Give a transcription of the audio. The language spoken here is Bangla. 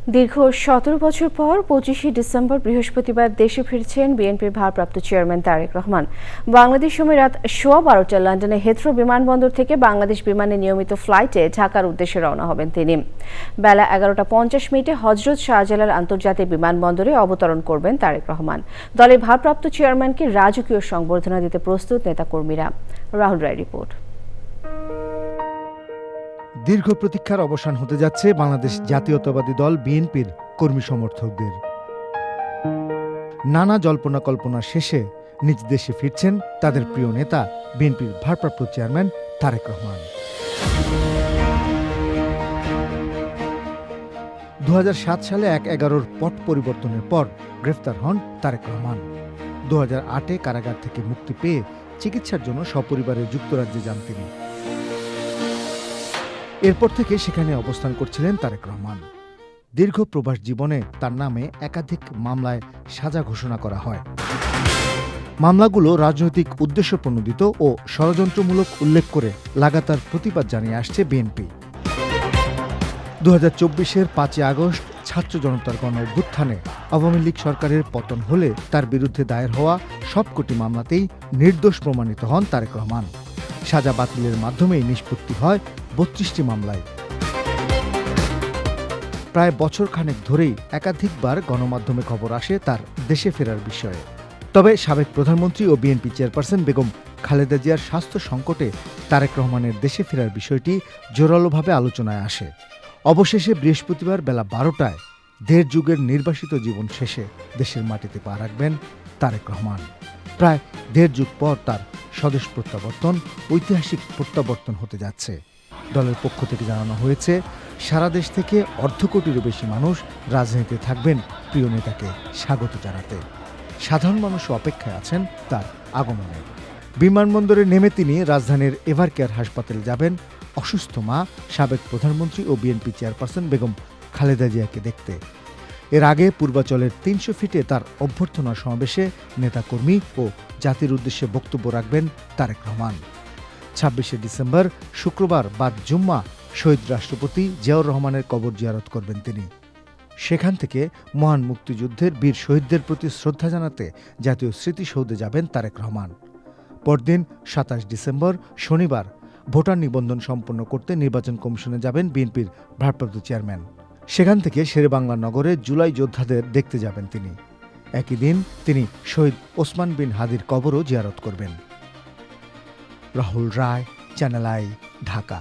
দীর্ঘ ১৭ বছর পর ২৫শে ডিসেম্বর বৃহস্পতিবার দেশে ফিরছেন বিএনপির ভারপ্রাপ্ত চেয়ারম্যান তারেক রহমান। বাংলাদেশ সময় রাত ১:১২টায় লন্ডনে হিথ্রো বিমানবন্দর থেকে বাংলাদেশ বিমানে নিয়মিত ফ্লাইটে ঢাকার উদ্দেশ্যে রওনা হবেন তিনি। বেলা ১১:৫০ হযরত শাহজালাল আন্তর্জাতিক বিমানবন্দরে অবতরণ করবেন তারেক রহমান। দলের ভারপ্রাপ্ত চেয়ারম্যানকে রাজকীয় সংবর্ধনা দিতে প্রস্তুত নেতাকর্মীরা। রাহুল রায় রিপোর্ট। দীর্ঘ প্রতীক্ষার অবসান হতে যাচ্ছে বাংলাদেশ জাতীয়তাবাদী দল বিএনপির কর্মী সমর্থকদের। নানা জল্পনা কল্পনা শেষে নিজ দেশে ফিরছেন তাদের প্রিয় নেতা বিএনপির ভারপ্রাপ্ত চেয়ারম্যান তারেক রহমান। ২০০৭ সালে ১/১১ পট পরিবর্তনের পর গ্রেফতার হন তারেক রহমান। ২০০৮-এ কারাগার থেকে মুক্তি পেয়ে চিকিৎসার জন্য সপরিবারে যুক্তরাজ্যে যান তিনি। এরপর থেকে সেখানে অবস্থান করছিলেন তারেক রহমান। দীর্ঘ প্রবাস জীবনে তার নামে একাধিক মামলায় সাজা ঘোষণা করা হয়। মামলাগুলো রাজনৈতিক উদ্দেশ্য প্রণোদিত ও ষড়যন্ত্রমূলক উল্লেখ করে লাগাতার প্রতিবাদ জানিয়ে আসছে বিএনপি। ২০২৪-এর ৫ই আগস্ট ছাত্র জনতার গণ অভ্যুত্থানে আওয়ামী লীগ সরকারের পতন হলে তার বিরুদ্ধে দায়ের হওয়া সবকটি মামলাতেই নির্দোষ প্রমাণিত হন তারেক রহমান। সাজা বাতিলের মাধ্যমেই নিষ্পত্তি হয় ৩২টি মামলায়। প্রায় বছর খানেক ধরেই একাধিকবার গণমাধ্যমে খবর আসে তার দেশে ফেরার বিষয়ে। তবে সাবেক প্রধানমন্ত্রী ও বিএনপি চেয়ারপারসন বেগম খালেদা জিয়ার স্বাস্থ্য সংকটে তারেক রহমানের দেশে ফেরার বিষয়টি জোরালোভাবে আলোচনায় আসে। অবশেষে বৃহস্পতিবার বেলা ১২টায় দেড় যুগের নির্বাসিত জীবন শেষে দেশের মাটিতে পা রাখবেন তারেক রহমান। প্রায় দেড় যুগ পর তার স্বদেশ প্রত্যাবর্তন ঐতিহাসিক প্রত্যাবর্তন হতে যাচ্ছে। দলের পক্ষ থেকে জানানো হয়েছে, সারা দেশ থেকে অর্ধকোটিরও বেশি মানুষ রাজনীতিতে থাকবেন প্রিয় নেতাকে স্বাগত জানাতে। সাধারণ মানুষও অপেক্ষায় আছেন তার আগমনে। বিমানবন্দরে নেমে তিনি রাজধানীর এভারকেয়ার হাসপাতালে যাবেন অসুস্থ মা, সাবেক প্রধানমন্ত্রী ও বিএনপি চেয়ারপারসন বেগম খালেদা জিয়াকে দেখতে। এর আগে পূর্বাচলের ৩০০ ফিটে তার অভ্যর্থনা সমাবেশে নেতাকর্মী ও জাতির উদ্দেশ্যে বক্তব্য রাখবেন তারেক রহমান। ২৬শে ডিসেম্বর শুক্রবার বাদ জুম্মা শহীদ রাষ্ট্রপতি জিয়াউর রহমানের কবর জিয়ারত করবেন তিনি। সেখান থেকে মহান মুক্তিযুদ্ধের বীর শহীদদের প্রতি শ্রদ্ধা জানাতে জাতীয় স্মৃতিসৌধে যাবেন তারেক রহমান। পরদিন ২৭ ডিসেম্বর শনিবার ভোটার নিবন্ধন সম্পন্ন করতে নির্বাচন কমিশনে যাবেন বিএনপির ভারপ্রাপ্ত চেয়ারম্যান। সেখান থেকে শেরেবাংলা নগরে জুলাই যোদ্ধাদের দেখতে যাবেন তিনি। একই দিন তিনি শহীদ ওসমান বিন হাদির কবরও জিয়ারত করবেন। রাহুল রায়, চ্যানেল আই, ঢাকা।